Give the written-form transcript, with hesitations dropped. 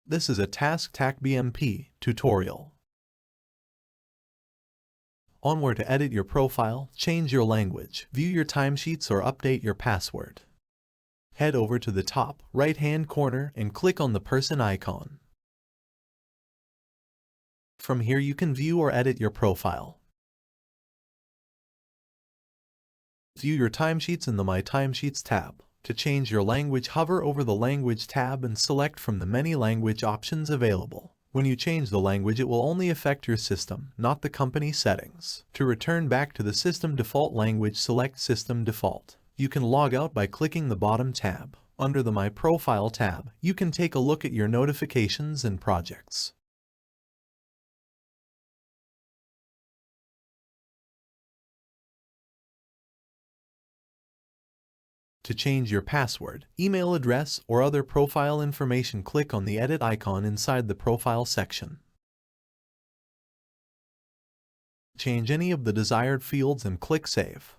This is a TaskTak BMP tutorial on where to edit your profile, change your language, view your timesheets, or update your password. Head over to the top right-hand corner and click on the person icon. From here you can view or edit your profile. View your timesheets in the My Timesheets tab. To change your language, hover over the Language tab and select from the many language options available. When you change the language, it will only affect your system, not the company settings. To return back to the system default language, select System Default. You can log out by clicking the bottom tab. Under the My Profile tab, you can take a look at your notifications and projects. To change your password, email address, or other profile information, click on the Edit icon inside the Profile section. Change any of the desired fields and click Save.